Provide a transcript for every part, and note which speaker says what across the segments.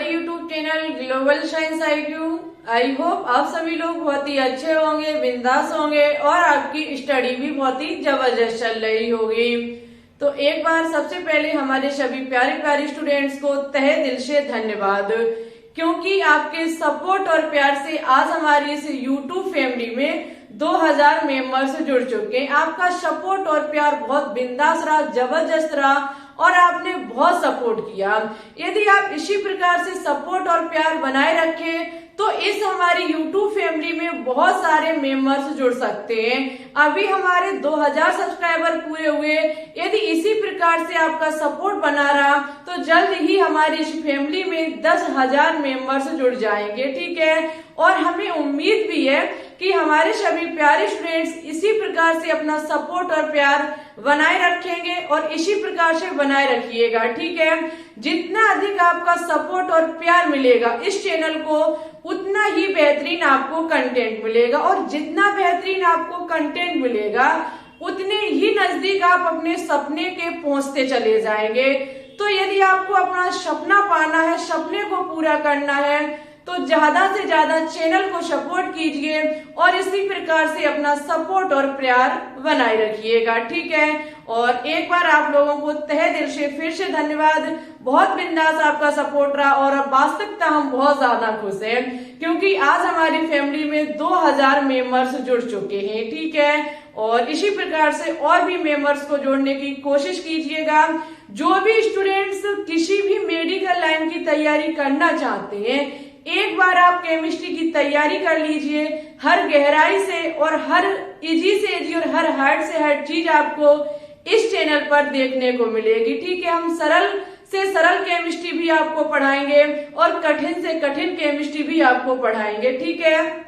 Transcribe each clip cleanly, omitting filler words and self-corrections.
Speaker 1: YouTube channel global science IQ। I hope आप सभी लोग बहुत ही अच्छे होंगे, बिंदास होंगे और आपकी स्टडी भी बहुत ही जबरदस्त चल रही होगी। तो एक बार सबसे पहले हमारे सभी प्यारे प्यारे स्टूडेंट्स को तहे दिल से धन्यवाद, क्योंकि आपके सपोर्ट और प्यार से आज हमारी इस यूट्यूब फैमिली में 2000 मेंबर्स जुड़ चुके हैं। आपका सपोर्ट और प्यार बहुत बिंदास रहा, जबरदस्त रहा और आपने बहुत सपोर्ट किया। यदि आप इसी प्रकार से सपोर्ट और प्यार बनाए रखें तो इस हमारी YouTube फैमिली में बहुत सारे मेंबर्स जुड़ सकते हैं। अभी हमारे 2000 सब्सक्राइबर पूरे हुए। यदि इसी प्रकार से आपका सपोर्ट बना रहा तो जल्द ही हमारी इस फैमिली में 10,000 मेंबर्स जुड़ जाएंगे, ठीक है। और हमें उम्मीद भी है कि हमारे सभी प्यारे स्टूडेंट्स इसी प्रकार से अपना सपोर्ट और प्यार बनाए रखेंगे और इसी प्रकार से बनाए रखिएगा, ठीक है। जितना अधिक आपका सपोर्ट और प्यार मिलेगा इस चैनल को, उतना ही बेहतरीन आपको कंटेंट मिलेगा और जितना बेहतरीन आपको कंटेंट मिलेगा उतने ही नजदीक आप अपने सपने के पहुंचते चले जाएंगे। तो यदि आपको अपना सपना पाना है, सपने को पूरा करना है, तो ज्यादा से ज्यादा चैनल को सपोर्ट कीजिए और इसी प्रकार से अपना सपोर्ट और प्यार बनाए रखिएगा, ठीक है। और एक बार आप लोगों को तहे दिल से फिर से धन्यवाद। बहुत बिंदास आपका सपोर्ट रहा और अब वास्तविकता हम बहुत ज्यादा खुश हैं, क्योंकि आज हमारी फैमिली में 2000 मेंबर्स जुड़ चुके हैं, ठीक है। और इसी प्रकार से और भी मेंबर्स को जोड़ने की कोशिश कीजिएगा। जो भी स्टूडेंट्स किसी भी मेडिकल लाइन की तैयारी करना चाहते हैं, एक बार आप केमिस्ट्री की तैयारी कर लीजिए। हर गहराई से और हर इजी से इजी और हर हार्ड से हार्ड चीज आपको इस चैनल पर देखने को मिलेगी, ठीक है। हम सरल से सरल केमिस्ट्री भी आपको पढ़ाएंगे और कठिन से कठिन केमिस्ट्री भी आपको पढ़ाएंगे, ठीक है।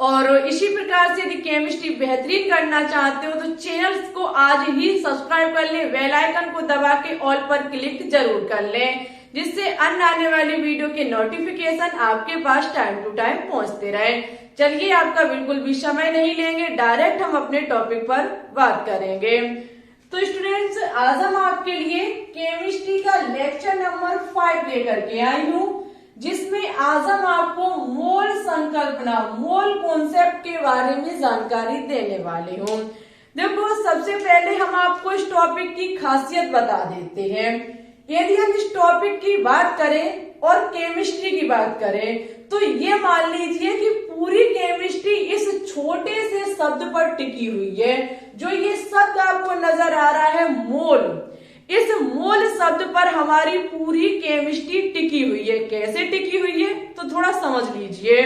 Speaker 1: और इसी प्रकार से यदि केमिस्ट्री बेहतरीन करना चाहते हो तो चैनल को आज ही सब्सक्राइब कर लें, बेल आइकन को दबा के ऑल पर क्लिक जरूर कर लें, जिससे अन्य आने वाली वीडियो के नोटिफिकेशन आपके पास टाइम टू टाइम पहुंचते रहे। चलिए आपका बिल्कुल भी समय नहीं लेंगे, डायरेक्ट हम अपने टॉपिक पर बात करेंगे। तो स्टूडेंट्स, आज हम आपके लिए केमिस्ट्री का लेक्चर नंबर 5 लेकर के आई हूँ, जिसमें आज हम आपको मोल संकल्पना, मोल कॉन्सेप्ट के बारे में जानकारी देने वाले हूँ। देखो, सबसे पहले हम आपको इस टॉपिक की खासियत बता देते हैं। यदि हम इस टॉपिक की बात करें और केमिस्ट्री की बात करें तो ये मान लीजिए कि पूरी केमिस्ट्री इस छोटे से शब्द पर टिकी हुई है। जो ये शब्द आपको नजर आ रहा है मोल, इस मोल शब्द पर हमारी पूरी केमिस्ट्री टिकी हुई है। कैसे टिकी हुई है तो थोड़ा समझ लीजिए।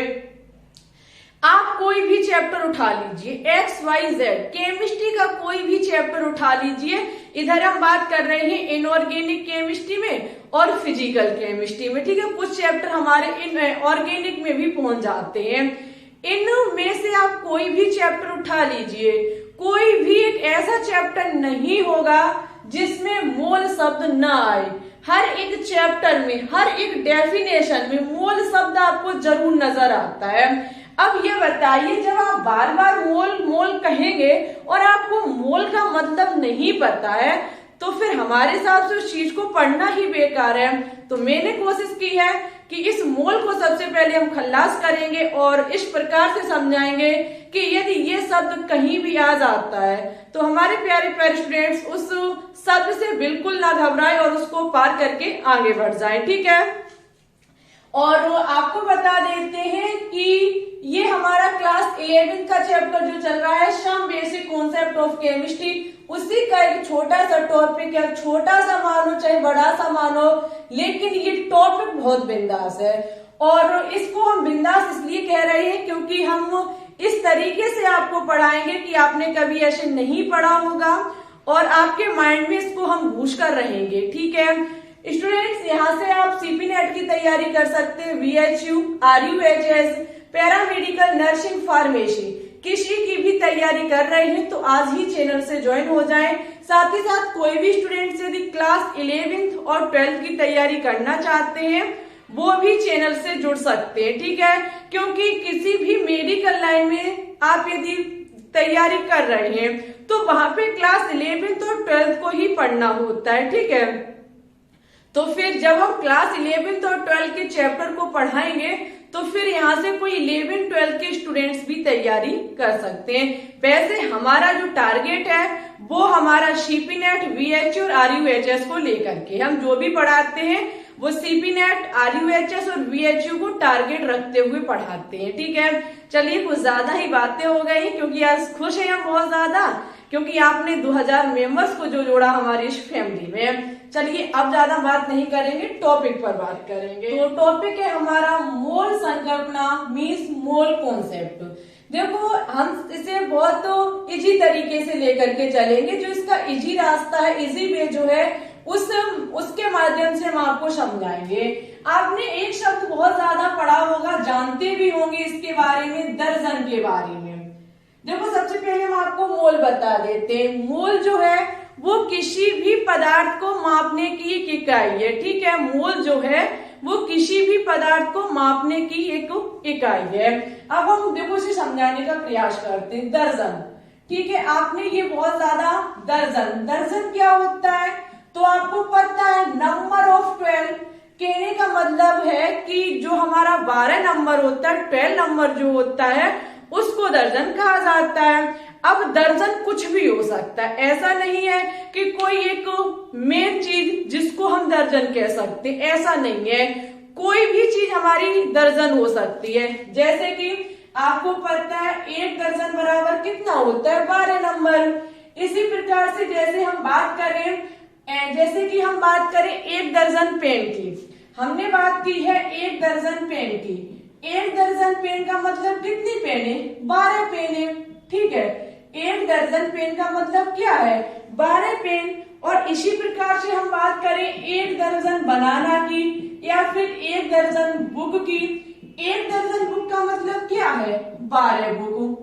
Speaker 1: आप कोई भी चैप्टर उठा लीजिए, XYZ केमिस्ट्री का कोई भी चैप्टर उठा लीजिए। इधर हम बात कर रहे हैं इनऑर्गेनिक केमिस्ट्री में और फिजिकल केमिस्ट्री में, ठीक है। कुछ चैप्टर हमारे ऑर्गेनिक में भी पहुंच जाते हैं। इनमें से आप कोई भी चैप्टर उठा लीजिए, कोई भी एक ऐसा चैप्टर नहीं होगा जिसमें मोल शब्द ना आए। हर एक चैप्टर में, हर एक डेफिनेशन में मोल शब्द आपको जरूर नजर आता है। अब ये बताइए, जब आप बार बार मोल मोल कहेंगे और आपको मोल का मतलब नहीं पता है तो फिर हमारे हिसाब से उस चीज को पढ़ना ही बेकार है। तो मैंने कोशिश की है कि इस मोल को सबसे पहले हम खल्लास करेंगे और इस प्रकार से समझाएंगे कि यदि ये शब्द कहीं भी आ जाता है तो हमारे प्यारे प्यारे स्टूडेंट्स उस शब्द से बिल्कुल ना घबराएं और उसको पार करके आगे बढ़ जाएं, ठीक है। और आपको बता देते हैं कि ये हमारा क्लास 11 का चैप्टर जो चल रहा है, some basic concept of chemistry, उसी का एक छोटा सा टॉपिक है। छोटा सा मानो चाहे बड़ा सा मानो, लेकिन ये टॉपिक बहुत बिंदास है। और इसको हम बिंदास इसलिए कह रहे हैं क्योंकि हम इस तरीके से आपको पढ़ाएंगे कि आपने कभी ऐसे नहीं पढ़ा होगा और आपके माइंड में इसको हम घुस कर रहेंगे, ठीक है। स्टूडेंट्स, यहाँ से आप CP नेट की तैयारी कर सकते हैं, VHU, RUHS, paramedical, nursing, pharmacy, किसी की भी तैयारी कर रहे हैं तो आज ही चैनल से ज्वाइन हो जाएं। साथ ही साथ कोई भी स्टूडेंट्स यदि क्लास 11th और 12th की तैयारी करना चाहते हैं वो भी चैनल से जुड़ सकते हैं, ठीक है। क्योंकि किसी भी मेडिकल लाइन में आप यदि तैयारी कर रहे हैं तो वहां पे क्लास 11th और 12th को ही पढ़ना होता है, ठीक है। तो फिर जब हम क्लास 11th और 12th के चैप्टर को पढ़ाएंगे तो फिर यहाँ से कोई 11th 12th के स्टूडेंट्स भी तैयारी कर सकते हैं। वैसे हमारा जो टारगेट है वो हमारा सीपी नेट, वीएचएस और आरयूएचएस को लेकर के हम जो भी पढ़ाते हैं वो सीपी नेट, आरयूएचएस और वीएचयू को टारगेट रखते हुए पढ़ाते हैं। ठीक है, चलिए कुछ ज्यादा ही बातें हो गई क्योंकि आज खुश हैं हम बहुत ज्यादा, क्योंकि आपने 2000 मेंबर्स को जो जोड़ा हमारी इस फैमिली में। चलिए अब ज्यादा बात नहीं करेंगे, टॉपिक पर बात करेंगे। तो टॉपिक है हमारा मोल संकल्पना मीन्स मोल कॉन्सेप्ट। देखो हम इसे बहुत इजी तरीके से लेकर के चलेंगे, जो इसका इजी रास्ता है, इजी वे जो है उसके माध्यम से हम आपको समझाएंगे। आपने एक शब्द बहुत ज्यादा पढ़ा होगा, जानते भी होंगे इसके बारे में, दर्जन के बारे में। देखो सबसे पहले हम आपको मोल बता देते हैं। मोल जो है वो किसी भी पदार्थ को मापने की एक इकाई है। ठीक है, मोल जो है वो किसी भी पदार्थ को मापने की एक इकाई है। अब हम देखो इसे समझाने का प्रयास करते हैं। दर्जन, ठीक है, आपने ये बहुत ज्यादा दर्जन क्या होता है तो आपको पता है, नंबर ऑफ 12। कहने का मतलब है कि जो हमारा 12 नंबर होता है, 12 नंबर जो होता है उसको दर्जन कहा जाता है। अब दर्जन कुछ भी हो सकता है, ऐसा नहीं है कि कोई एक मेन चीज जिसको हम दर्जन कह सकते, ऐसा नहीं है। कोई भी चीज हमारी दर्जन हो सकती है। जैसे कि आपको पता है 1 दर्जन बराबर कितना होता है, 12 नंबर। इसी प्रकार से जैसे हम बात करें, जैसे कि हम बात करें 1 दर्जन पेन की, हमने बात की है 1 दर्जन पेन की। 1 दर्जन पेन का मतलब कितनी पेन है, 12 पेन है। ठीक है, 1 दर्जन पेन का मतलब क्या है, 12 पेन। और इसी प्रकार से हम बात करें 1 दर्जन बनाना की या फिर 1 दर्जन बुक की। 1 दर्जन बुक का मतलब क्या है, 12 बुक।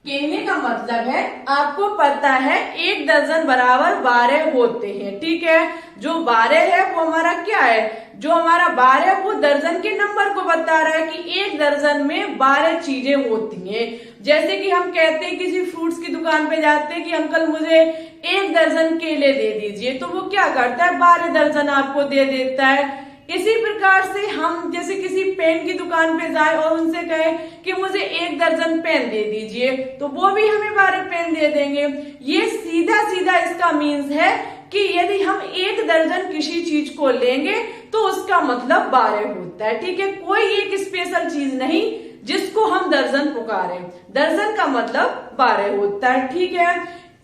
Speaker 1: कहने का मतलब है आपको पता है 1 दर्जन बराबर 12 होते हैं। ठीक है, जो 12 है वो हमारा क्या है, जो हमारा 12 है वो दर्जन के नंबर को बता रहा है कि 1 दर्जन में 12 चीजें होती हैं। जैसे कि हम कहते हैं किसी फ्रूट्स की दुकान पे जाते हैं कि अंकल मुझे 1 दर्जन केले दे दीजिए, तो वो क्या करता है, 12 दर्जन आपको दे देता है। इसी प्रकार से हम जैसे किसी पेन की दुकान पे जाए और उनसे कहे कि मुझे 1 दर्जन पेन दे दीजिए, तो वो भी हमें 12 पेन दे देंगे। ये सीधा सीधा इसका मीन्स है कि यदि हम 1 दर्जन किसी चीज को लेंगे तो उसका मतलब 12 होता है। ठीक है, कोई एक स्पेशल चीज नहीं जिसको हम दर्जन पुकारें, दर्जन का मतलब 12 होता है। ठीक है,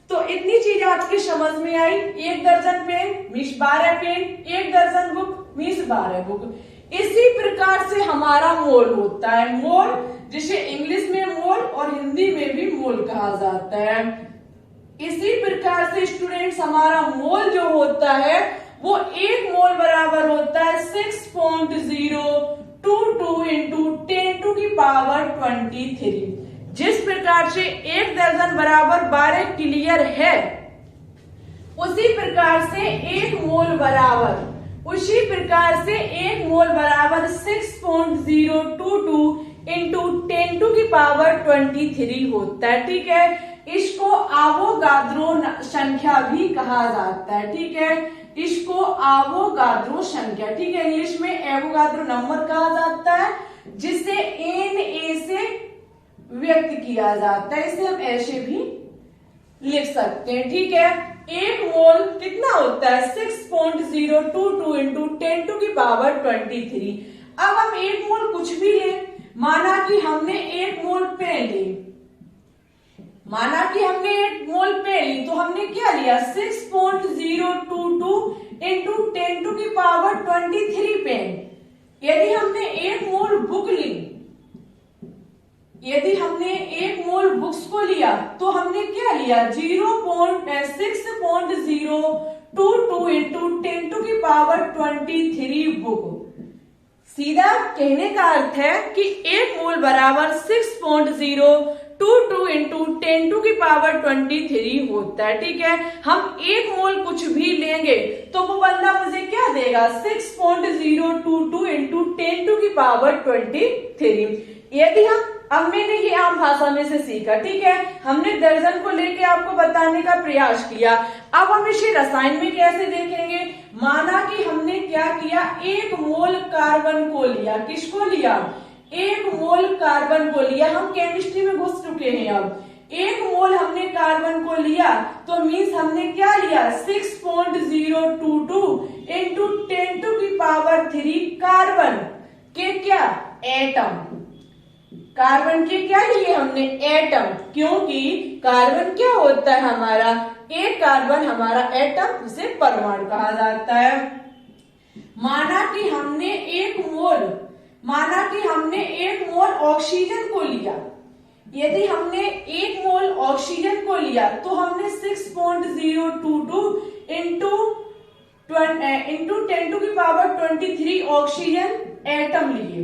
Speaker 1: तो इतनी चीज आपकी समझ में आई। 1 दर्जन पेन मीन्स 12 पेन, 1 दर्जन बुक मीन्स 12 बुक। इसी प्रकार से हमारा मोल होता है, मोल जिसे इंग्लिश में मोल और हिंदी में भी मोल कहा जाता है। इसी प्रकार से स्टूडेंट्स हमारा मोल जो होता है वो 1 मोल बराबर होता है 6.022 इंटू 10⁻23। जिस प्रकार से 1 दर्जन बराबर 12 क्लियर है, उसी प्रकार से 1 मोल बराबर 6.022 इंटू 10⁻23 होता है। ठीक है, इसको आवोगाद्रो संख्या भी कहा जाता है। ठीक है, इसको आवोगाद्रो संख्या, ठीक है, इंग्लिश में एवोगाद्रो नंबर कहा जाता है, जिसे Na से व्यक्त किया जाता है। इसे हम ऐसे भी लिख सकते हैं। ठीक है, 1 मोल कितना होता है, 6.022 इंटू 10⁻23। अब हम 1 मोल कुछ भी ले, माना कि हमने 1 मोल पेन ली, तो हमने क्या लिया, 6.022 इंटू 10⁻23 पेन। यदि हमने 1 मोल बुक ली, यदि हमने 1 मोल बुक्स को लिया तो हमने क्या लिया, 6.022 इंटू 10⁻23 बुक। सीधा कहने का अर्थ है कि 1 मोल बराबर 6.022 इंटू 10⁻23 होता है। ठीक है, हम 1 मोल कुछ भी लेंगे तो वो बंदा मुझे क्या देगा, 6.022 इंटू 10⁻23। यदि हम अब मैंने ये आम भाषा में से सीखा, ठीक है, हमने दर्जन को लेके आपको बताने का प्रयास किया। अब हम इसे रसायन में कैसे देखेंगे। माना कि हमने क्या किया, 1 मोल कार्बन को लिया। किसको लिया, 1 मोल कार्बन को लिया। हम केमिस्ट्री में घुस चुके हैं। अब 1 मोल हमने कार्बन को लिया तो मीन्स हमने क्या लिया, 6.022 इंटू 10⁻³ कार्बन के क्या, एटम। कार्बन के क्या लिए हमने, एटम, क्योंकि कार्बन क्या होता है हमारा, एक कार्बन हमारा एटम, जिसे परमाणु कहा जाता है। माना कि हमने 1 मोल ऑक्सीजन को लिया। यदि हमने 1 मोल ऑक्सीजन को लिया तो हमने 6.022 इंटू 10⁻23 ऑक्सीजन एटम लिए।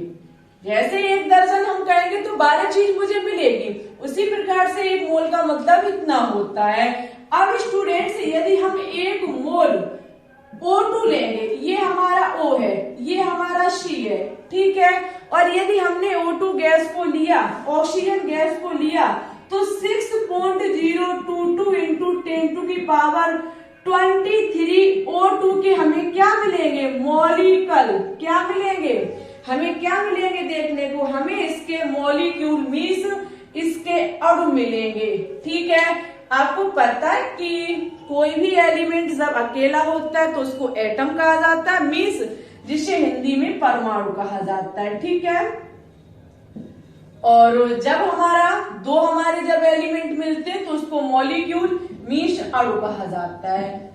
Speaker 1: जैसे 1 दर्जन हम कहेंगे तो 12 चीज मुझे मिलेगी, उसी प्रकार से 1 मोल का मतलब इतना होता है। अब स्टूडेंट्स, यदि हम 1 मोल O2 लेंगे, ये हमारा O है, ये हमारा C है, ठीक है, और यदि हमने O2 गैस को लिया, ऑक्सीजन गैस को लिया, तो 6.022 इंटू 10⁻23 O2 के हमें क्या मिलेंगे, मॉलिक्यूल। क्या मिलेंगे, हमें क्या मिलेंगे देखने को, हमें इसके मॉलिक्यूल मीन्स इसके अणु मिलेंगे, ठीक है। आपको पता है कि कोई भी एलिमेंट जब अकेला होता है तो उसको एटम कहा जाता है, मीन्स जिसे हिंदी में परमाणु कहा जाता है, ठीक है। और जब हमारे जब एलिमेंट मिलते हैं तो उसको मॉलिक्यूल मीन्स अणु कहा जाता है।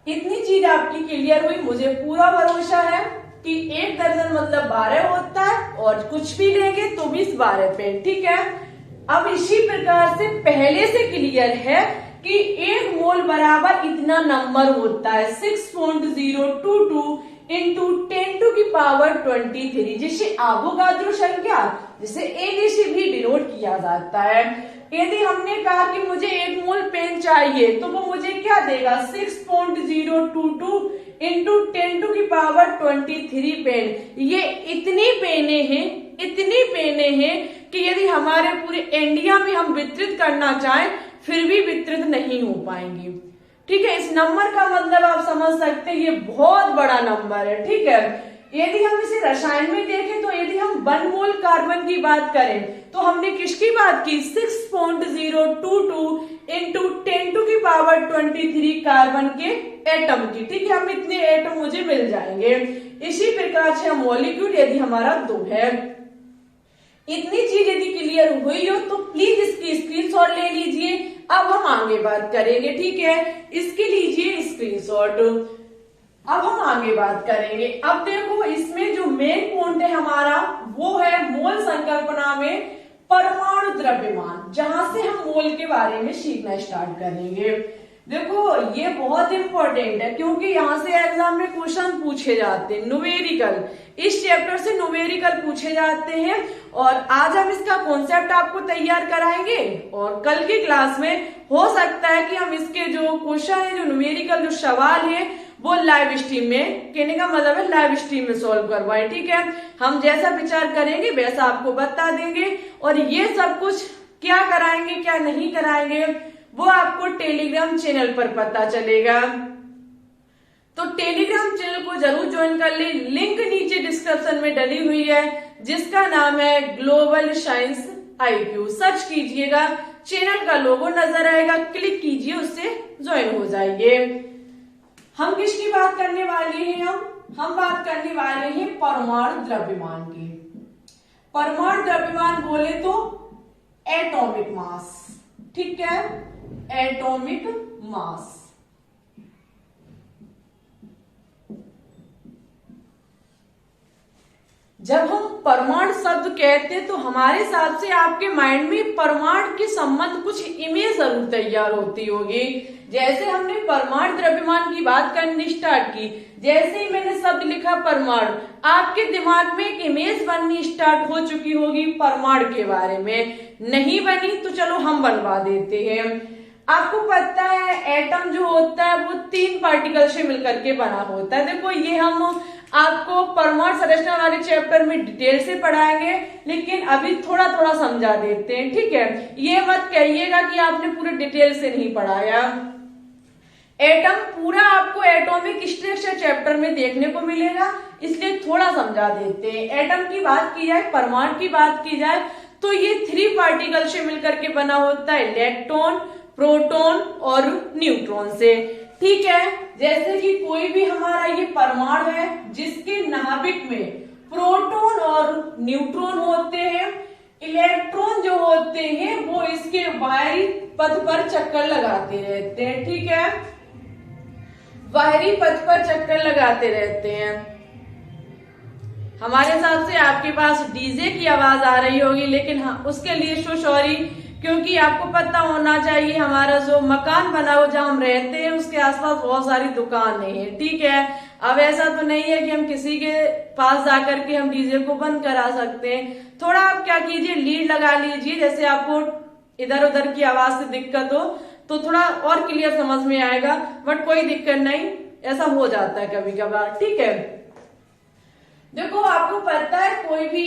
Speaker 1: इतनी चीज आपकी क्लियर हुई, मुझे पूरा भरोसा है कि 1 दर्जन मतलब 12 होता है, और कुछ भी लेंगे तो 20-12 पे, ठीक है। अब इसी प्रकार से पहले से क्लियर है कि 1 मोल बराबर इतना नंबर होता है, 6.022 इंटू 10⁻23, जिसे एवोगाद्रो संख्या, जिसे A से भी डिनोट किया जाता है। यदि हमने कहा कि मुझे 1 मोल पेन चाहिए तो वो मुझे क्या देगा, 6.022 इंटू 10⁻23 पेन। ये इतनी पेने हैं कि यदि हमारे पूरे इंडिया में हम वितरित करना चाहें फिर भी वितरित नहीं हो पाएंगी, ठीक है। इस नंबर का मतलब आप समझ सकते हैं, ये बहुत बड़ा नंबर है, ठीक है। यदि हम इसे रसायन में देखें तो यदि हम 1 मोल कार्बन की बात करें तो हमने किसकी बात की, 6.022 इंटू 10⁻23 कार्बन के एटम की, ठीक है। हम इतने एटम मुझे मिल जाएंगे। इसी प्रकार से मॉलिक्यूल यदि हमारा 2 है। इतनी चीज यदि क्लियर हुई हो तो प्लीज इसकी स्क्रीनशॉट ले लीजिए। अब हम आगे बात करेंगे, ठीक है, इसके लीजिए स्क्रीनशॉट। अब हम आगे बात करेंगे। अब देखो, इसमें जो मेन पॉइंट है हमारा वो है मोल संकल्पना में परमाणु द्रव्यमान, जहां से हम मोल के बारे में सीखना स्टार्ट करेंगे। देखो, ये बहुत इंपॉर्टेंट है क्योंकि यहाँ से एग्जाम में क्वेश्चन पूछे जाते हैं, न्यूमेरिकल, इस चैप्टर से न्यूमेरिकल पूछे जाते हैं। और आज हम इसका कॉन्सेप्ट आपको तैयार कराएंगे और कल की क्लास में हो सकता है कि हम इसके जो क्वेश्चन है, जो न्यूमेरिकल जो सवाल है, वो लाइव स्ट्रीम में, कहने का मतलब है लाइव स्ट्रीम में सॉल्व करवाए, ठीक है। हम जैसा विचार करेंगे वैसा आपको बता देंगे, और ये सब कुछ क्या कराएंगे क्या नहीं कराएंगे वो आपको टेलीग्राम चैनल पर पता चलेगा। तो टेलीग्राम चैनल को जरूर ज्वाइन कर ले, लिंक नीचे डिस्क्रिप्शन में डली हुई है, जिसका नाम है ग्लोबल साइंस IQ। सर्च कीजिएगा, चैनल का लोगो नजर आएगा, क्लिक कीजिए, उससे ज्वाइन हो जाइए। हम किसकी बात करने वाले हैं, हम बात करने वाले हैं परमाणु द्रव्यमान की। परमाणु द्रव्यमान बोले तो एटॉमिक मास, ठीक है, एटॉमिक मास। जब हम परमाणु शब्द कहते हैं तो हमारे हिसाब से आपके माइंड में परमाणु के संबंध कुछ इमेज जरूर तैयार होती होगी। जैसे हमने परमाणु द्रव्यमान की बात करनी स्टार्ट की, जैसे ही मैंने शब्द लिखा परमाणु, आपके दिमाग में एक इमेज बननी स्टार्ट हो चुकी होगी परमाणु के बारे में। नहीं बनी तो चलो हम बनवा देते हैं। आपको पता है एटम जो होता है वो 3 पार्टिकल से मिलकर के बना होता है। देखो, ये हम आपको परमाणु संरचना वाले चैप्टर में डिटेल से पढ़ाएंगे, लेकिन अभी थोड़ा थोड़ा समझा देते हैं, ठीक है। ये मत कहिएगा कि आपने पूरे डिटेल से नहीं पढ़ाया। एटम पूरा आपको एटॉमिक स्ट्रक्चर चैप्टर में देखने को मिलेगा, इसलिए थोड़ा समझा देते हैं। एटम की बात की जाए, परमाणु की बात की जाए, तो ये 3 पार्टिकल से मिलकर के बना होता है, इलेक्ट्रॉन, प्रोटॉन और न्यूट्रॉन से, ठीक है। जैसे कि कोई भी हमारा ये परमाणु है जिसके नाभिक में प्रोटॉन और न्यूट्रॉन होते हैं, इलेक्ट्रॉन जो होते हैं वो इसके बाहरी पथ पर चक्कर लगाते रहते हैं, ठीक है, बाहरी पथ पर चक्कर लगाते रहते हैं। हमारे हिसाब से आपके पास डीजे की आवाज आ रही होगी, लेकिन हाँ, उसके लिए सो सॉरी, क्योंकि आपको पता होना चाहिए हमारा जो मकान बना हो जहां हम रहते हैं उसके आसपास बहुत सारी दुकानें हैं, ठीक है। अब ऐसा तो नहीं है कि हम किसी के पास जाकर के हम डीजे को बंद करा सकते हैं। थोड़ा आप क्या कीजिए, लीड लगा लीजिए, जैसे आपको इधर उधर की आवाज से दिक्कत हो तो थोड़ा और क्लियर समझ में आएगा, बट कोई दिक्कत नहीं, ऐसा हो जाता है कभी कभार, ठीक है। देखो आपको पता है कोई भी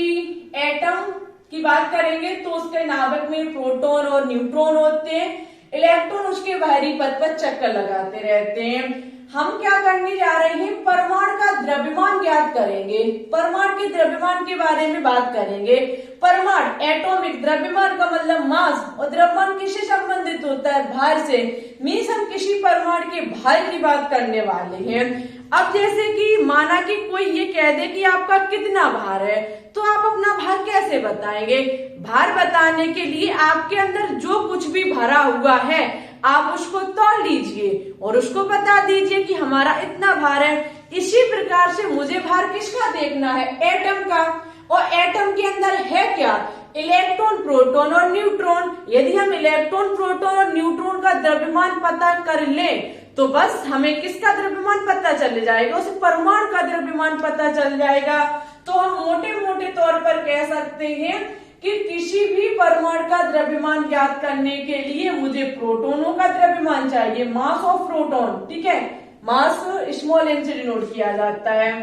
Speaker 1: एटम की बात करेंगे तो उसके नाभिक में प्रोटॉन और न्यूट्रॉन होते हैं, इलेक्ट्रॉन उसके बाहरी पथ पर चक्कर लगाते रहते हैं। हम क्या करने जा रहे हैं, परमाणु का द्रव्यमान ज्ञात करेंगे, परमाणु के द्रव्यमान के बारे में बात करेंगे। परमाणु एटॉमिक, द्रव्यमान का मतलब मास, और द्रव्यमान किससे संबंधित होता है, भार से, मीन्स हम किसी परमाणु के भार की बात करने वाले हैं। अब जैसे कि माना कि कोई ये कह दे कि आपका कितना भार है, तो आप अपना भार कैसे बताएंगे? भार बताने के लिए आपके अंदर जो कुछ भी भरा हुआ है आप उसको तोल लीजिए और उसको बता दीजिए कि हमारा इतना भार है। इसी प्रकार से मुझे भार किसका देखना है, एटम का, और एटम के अंदर है क्या, इलेक्ट्रॉन, प्रोटॉन और न्यूट्रॉन। यदि हम इलेक्ट्रॉन, प्रोटॉन और न्यूट्रॉन का द्रव्यमान पता कर लें तो बस हमें किसका द्रव्यमान पता चल जाएगा, उस परमाणु का द्रव्यमान पता चल जाएगा। तो हम मोटे मोटे तौर पर कह सकते हैं कि किसी भी परमाणु का द्रव्यमान ज्ञात करने के लिए मुझे प्रोटोनों का द्रव्यमान चाहिए, मास ऑफ प्रोटॉन, ठीक है, मास स्मॉल एन से डिनोट किया जाता है,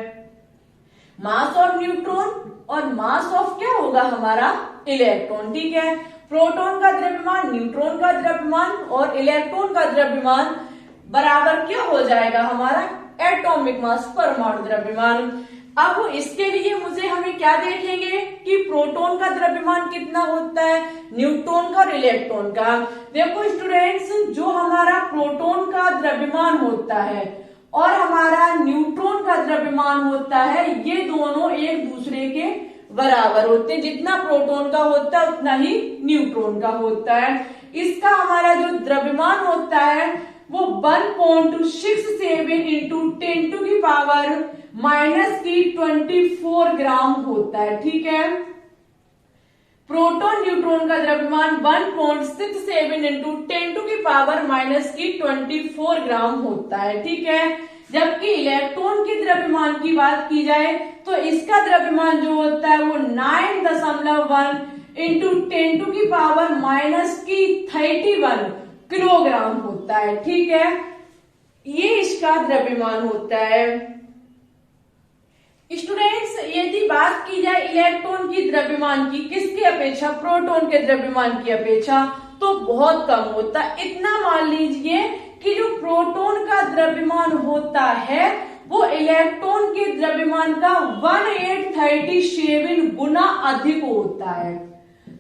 Speaker 1: मास ऑफ न्यूट्रॉन और मास ऑफ क्या होगा हमारा, इलेक्ट्रॉन, ठीक है। प्रोटॉन का द्रव्यमान, न्यूट्रॉन का द्रव्यमान और इलेक्ट्रॉन का द्रव्यमान बराबर क्या हो जाएगा हमारा, एटॉमिक मास, परमाणु द्रव्यमान। अब इसके लिए हमें क्या देखेंगे कि प्रोटॉन का द्रव्यमान कितना होता है, न्यूट्रॉन का और इलेक्ट्रॉन का। देखो स्टूडेंट्स, जो हमारा प्रोटॉन का द्रव्यमान होता है और हमारा न्यूट्रॉन का द्रव्यमान होता है, ये दोनों एक दूसरे के बराबर होते हैं। जितना प्रोटॉन का होता है उतना ही न्यूट्रॉन का होता है। इसका हमारा जो द्रव्यमान होता है वो 1.67 इंटू 10⁻⁻24 ग्राम होता है, ठीक है। प्रोटॉन न्यूट्रॉन का द्रव्यमान 1.67 इंटू 10⁻⁻24 ग्राम होता है, ठीक है। जबकि इलेक्ट्रॉन के द्रव्यमान की बात की जाए तो इसका द्रव्यमान जो होता है वो 9.1 इंटू 10⁻31 किलोग्राम होता है, ठीक है। ये इसका द्रव्यमान होता है। स्टूडेंट्स, यदि बात की जाए इलेक्ट्रॉन की द्रव्यमान की, किसकी अपेक्षा, प्रोटॉन के द्रव्यमान की अपेक्षा, तो बहुत कम होता है। इतना मान लीजिए कि जो प्रोटॉन का द्रव्यमान होता है वो इलेक्ट्रॉन के द्रव्यमान का 1837 गुना अधिक होता है।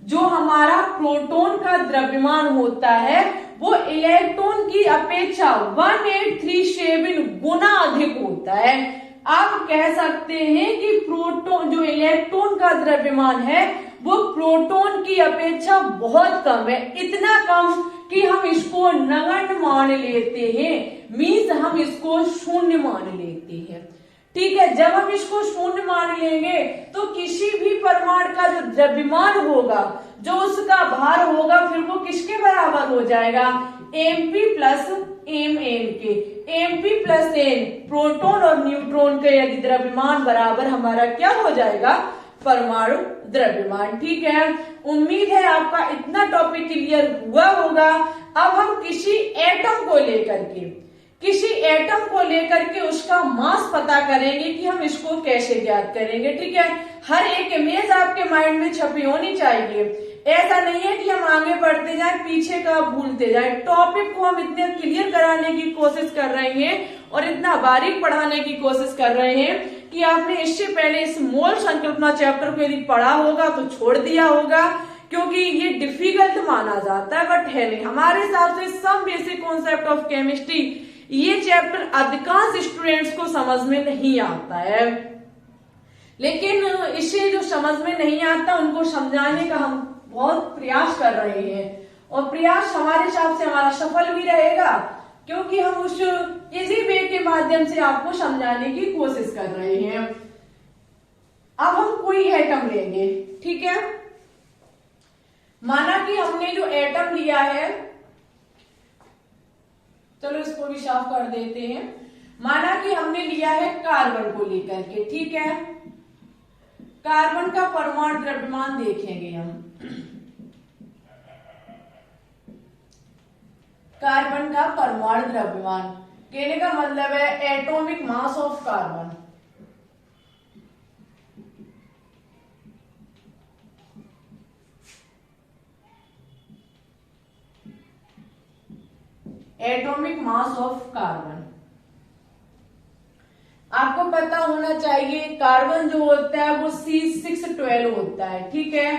Speaker 1: जो हमारा प्रोटॉन का द्रव्यमान होता है वो इलेक्ट्रॉन की अपेक्षा 1837 गुना अधिक होता है। आप कह सकते हैं कि प्रोटॉन, जो इलेक्ट्रॉन का द्रव्यमान है वो प्रोटॉन की अपेक्षा बहुत कम है। इतना कम कि हम इसको नगण्य मान लेते हैं, मीन्स हम इसको शून्य मान लेते हैं, ठीक है। जब हम इसको शून्य मान लेंगे तो किसी भी परमाणु का जो द्रव्यमान होगा, जो उसका भार होगा, फिर वो किसके बराबर हो जाएगा, mp प्लस mn के। mp प्लस n प्रोटॉन और न्यूट्रॉन के यदि द्रव्यमान बराबर हमारा क्या हो जाएगा, परमाणु द्रव्यमान, ठीक है। उम्मीद है आपका इतना टॉपिक क्लियर हुआ होगा। अब हम किसी एटम को लेकर के, किसी एटम को लेकर के उसका मास पता करेंगे कि हम इसको कैसे ज्ञात करेंगे। ठीक है, हर एक इमेज आपके माइंड में छपी होनी चाहिए। ऐसा नहीं है कि हम आगे बढ़ते जाए पीछे का भूलते जाए। टॉपिक को हम इतने क्लियर कराने की कोशिश कर रहे हैं और इतना बारीक पढ़ाने की कोशिश कर रहे हैं कि आपने इससे पहले इस मोल संकल्पना चैप्टर को यदि पढ़ा होगा तो छोड़ दिया होगा, क्योंकि ये डिफिकल्ट माना जाता है, बट है नहीं। हमारे हिसाब से some basic concept of chemistry ये चैप्टर अधिकांश स्टूडेंट्स को समझ में नहीं आता है, लेकिन इसे जो समझ में नहीं आता उनको समझाने का हम बहुत प्रयास कर रहे हैं और प्रयास हमारे हिसाब से हमारा सफल भी रहेगा, क्योंकि हम उस इजी वे के माध्यम से आपको समझाने की कोशिश कर रहे हैं। अब हम कोई एटम लेंगे, ठीक है। माना कि हमने जो एटम लिया है, चलो इसको भी साफ कर देते हैं। माना कि हमने लिया है कार्बन को लेकर के, ठीक है। कार्बन का परमाणु द्रव्यमान देखेंगे हम। कार्बन का परमाणु द्रव्यमान कहने का मतलब है atomic mass of carbon. Atomic mass of carbon आपको पता होना चाहिए। कार्बन जो होता है वो C612 होता है, ठीक है।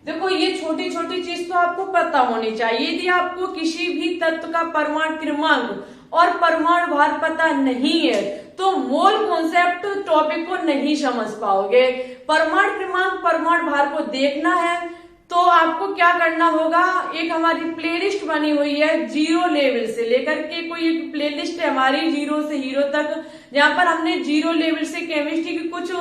Speaker 1: देखो ये छोटी छोटी चीज तो आपको पता होनी चाहिए। यदि आपको किसी भी तत्व का परमाणु क्रमांक और परमाणु भार पता नहीं है तो मोल कॉन्सेप्ट टॉपिक को नहीं समझ पाओगे। परमाणु क्रमांक परमाणु भार को देखना है तो आपको क्या करना होगा, एक हमारी प्लेलिस्ट बनी हुई है जीरो लेवल से लेकर के, कोई एक प्लेलिस्ट है हमारी 0 से हीरो तक, जहां पर हमने जीरो लेवल से केमिस्ट्री की कुछ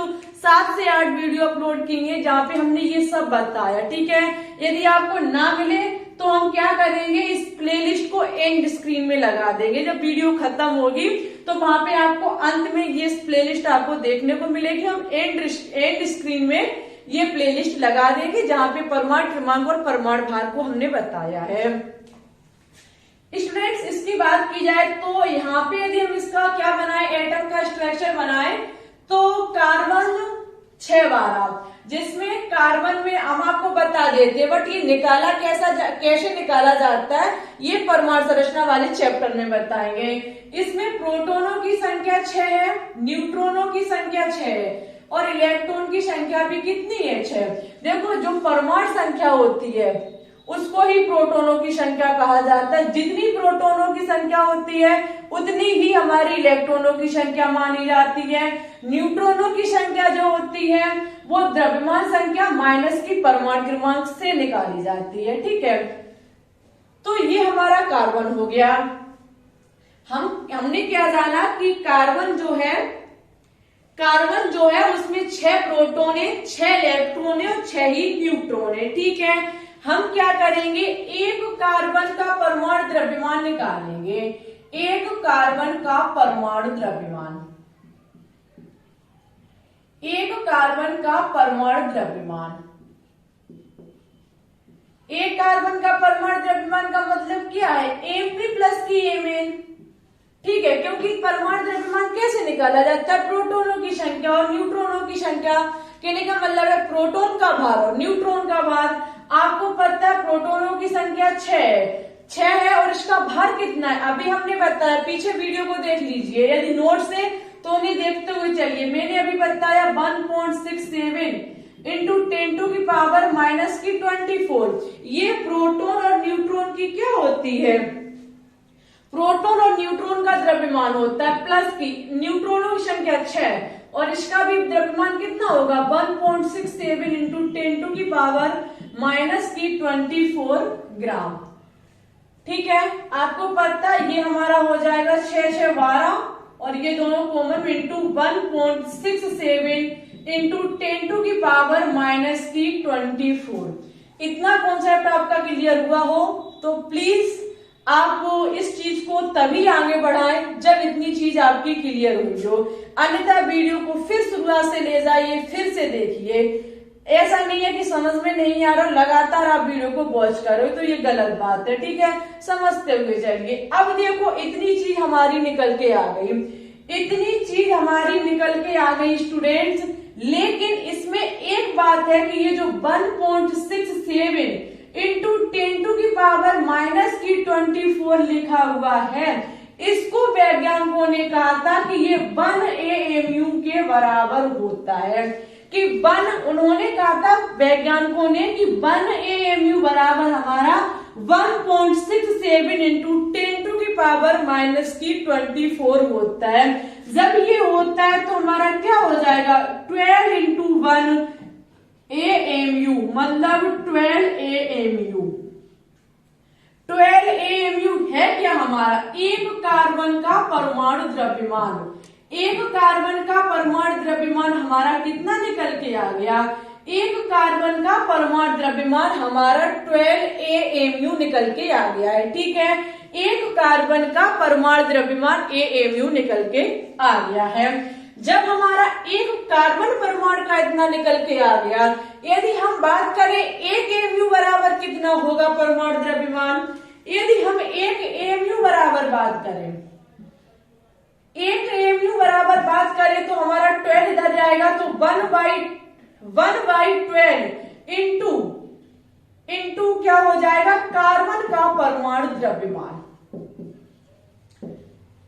Speaker 1: 7 से 8 वीडियो अपलोड की है, जहां पे हमने ये सब बताया, ठीक है। यदि आपको ना मिले तो हम क्या करेंगे, इस प्लेलिस्ट को एंड स्क्रीन में लगा देंगे। जब वीडियो खत्म होगी तो वहां पे आपको अंत में ये प्लेलिस्ट आपको देखने को मिलेगी। हम एंड स्क्रीन में ये प्लेलिस्ट लगा देंगे जहां पे परमाणु क्रमांक और परमाणु भार को हमने बताया है। स्टूडेंट्स इसकी बात की जाए तो यहाँ पे यदि हम इसका क्या बनाए, एटम का स्ट्रक्चर बनाए तो कार्बन 612, जिसमें कार्बन में हम आपको बता देते हैं, बट ये निकाला कैसे निकाला जाता है ये परमाणु संरचना वाले चैप्टर में बताएंगे। इसमें प्रोटॉनों की संख्या 6 है, न्यूट्रॉनों की संख्या 6 है और इलेक्ट्रॉन की संख्या भी कितनी है, 6। देखो जो परमाणु संख्या होती है उसको ही प्रोटॉनों की संख्या कहा जाता है। जितनी प्रोटॉनों की संख्या होती है उतनी ही हमारी इलेक्ट्रॉनों की संख्या मानी जाती है। न्यूट्रॉनों की संख्या जो होती है वो द्रव्यमान संख्या माइनस की परमाणु क्रमांक से निकाली जाती है, ठीक है। तो ये हमारा कार्बन हो गया। हमने क्या जाना कि कार्बन जो है उसमें 6 प्रोटॉन है, 6 इलेक्ट्रॉन है और 6 ही न्यूट्रॉन है, ठीक है। हम क्या करेंगे, एक कार्बन का परमाणु द्रव्यमान निकालेंगे। एक कार्बन का परमाणु द्रव्यमान, एक कार्बन का परमाणु द्रव्यमान, एक कार्बन का परमाणु द्रव्यमान का मतलब क्या है, Mp प्लस की Mn, ठीक है। क्योंकि परमाणु द्रव्यमान कैसे निकाला जाता है, प्रोटॉनों की संख्या और न्यूट्रॉनों की संख्या। कहने का मतलब है प्रोटॉन का भार और न्यूट्रॉन का भार। आपको पता है प्रोटॉनों की संख्या 6 है और इसका भार कितना है अभी हमने बताया, पीछे वीडियो को देख लीजिए। यदि नोट्स है तो उन्हें देखते हुए चलिए। मैंने अभी बताया 1.67 इंटू 10⁻⁻24। ये प्रोटॉन और न्यूट्रॉन की क्या होती है, प्रोटॉन और न्यूट्रॉन का द्रव्यमान होता है प्लस की न्यूट्रॉनों की संख्या 6 और इसका भी द्रव्यमान कितना होगा 1.67 इंटू 10⁻⁻24 ग्राम, ठीक है। आपको पता है ये हमारा हो जाएगा 6×6 12 और ये दोनों कॉमन इंटू 1.67 इंटू 10⁻⁻24। इतना कॉन्सेप्ट आपका क्लियर हुआ हो तो प्लीज आप इस चीज को तभी आगे बढ़ाएं जब इतनी चीज आपकी क्लियर हुई हो, अन्यथा वीडियो को फिर शुरुआत से ले जाइए, फिर से देखिए। ऐसा नहीं है कि समझ में नहीं आ रहा, लगातार आप वीडियो को वॉच करो तो ये गलत बात है, ठीक है, समझते हुए चलिए। अब देखो इतनी चीज हमारी निकल के आ गई, इतनी चीज हमारी निकल के आ गई स्टूडेंट्स, लेकिन इसमें एक बात है कि ये जो 1.67 इंटू 10⁻⁻24 लिखा हुआ है, इसको वैज्ञानिकों ने कहा था कि ये 1 AMU के बराबर होता है, कि 1 उन्होंने कहा था वैज्ञानिकों ने कि 1 AMU बराबर हमारा 1.67 इंटू 10⁻⁻24 होता है। जब ये होता है तो हमारा क्या हो जाएगा, 12 इंटू 1 AMU, मतलब 12 AMU। 12 AMU है क्या हमारा, एक कार्बन का परमाणु द्रव्यमान। एक कार्बन का परमाणु द्रव्यमान हमारा कितना निकल के आ गया, एक कार्बन का परमाणु द्रव्यमान हमारा 12 AMU निकल के आ गया है, ठीक है, एक कार्बन का परमाणु द्रव्यमान AMU निकल के आ गया है। जब हमारा एक कार्बन परमाणु का इतना निकल के आ गया, यदि हम बात करें 1 AMU बराबर कितना होगा परमाणु द्रव्यमान, यदि हम 1 AMU बराबर बात करें, 1 AMU बराबर बात करें तो हमारा 12 इधर जाएगा, तो 1/12 इंटू क्या हो जाएगा, कार्बन का परमाणु द्रव्यमान।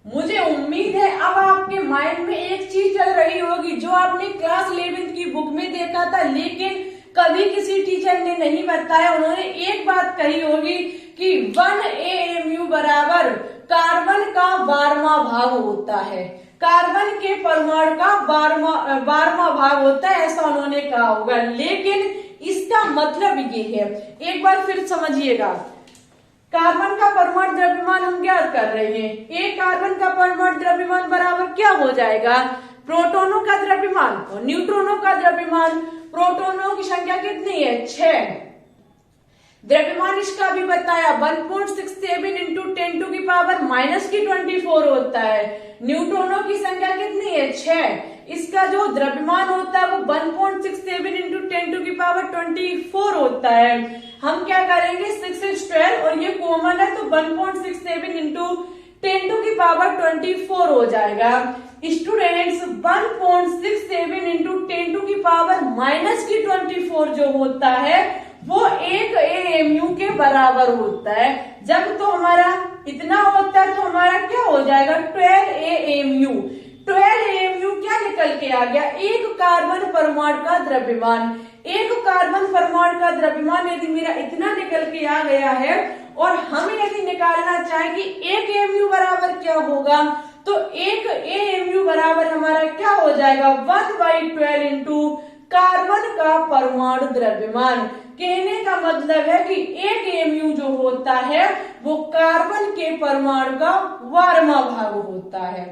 Speaker 1: मुझे उम्मीद है अब आपके माइंड में एक चीज चल रही होगी जो आपने क्लास 11th की बुक में देखा था, लेकिन कभी किसी टीचर ने नहीं बताया। उन्होंने एक बात कही होगी कि 1 AMU बराबर कार्बन का 12वां भाग होता है, कार्बन के परमाणु का 12वां भाग होता है, ऐसा उन्होंने कहा होगा। लेकिन इसका मतलब ये है, एक बार फिर समझिएगा, कार्बन का परमाणु द्रव्यमान हम क्या कर रहे हैं, एक कार्बन का परमाणु द्रव्यमान बराबर क्या हो जाएगा, प्रोटॉनों का द्रव्यमान और न्यूट्रॉनों का द्रव्यमान। प्रोटॉनों की संख्या कितनी है, 6। द्रव्यमान इसका भी बताया 1.67 इंटू 10⁻⁻24 होता है। न्यूट्रॉनों की संख्या कितनी है, 6। इसका जो द्रव्यमान होता है वो 1.67 इंटू 10⁻24 होता है। हम क्या करेंगे, 6 6 12 और ये कॉमन है तो 1.67 इंटू 10⁻24 हो जाएगा। स्टूडेंट्स 1.67 इंटू 10⁻⁻24 जो होता है वो 1 AMU के बराबर होता है। जब तो हमारा इतना होता है तो हमारा क्या हो जाएगा, 12 AMU। 12 AMU क्या निकल के आ गया, एक कार्बन परमाणु का द्रव्यमान। एक कार्बन परमाणु का द्रव्यमान यदि मेरा इतना निकल के आ गया है और हम यदि निकालना चाहें कि 1 AMU बराबर क्या होगा, तो 1 AMU बराबर हमारा क्या हो जाएगा, 1/12 इंटू कार्बन का परमाणु द्रव्यमान। कहने का मतलब है कि 1 AMU जो होता है वो कार्बन के परमाणु का 12वां भाग होता है।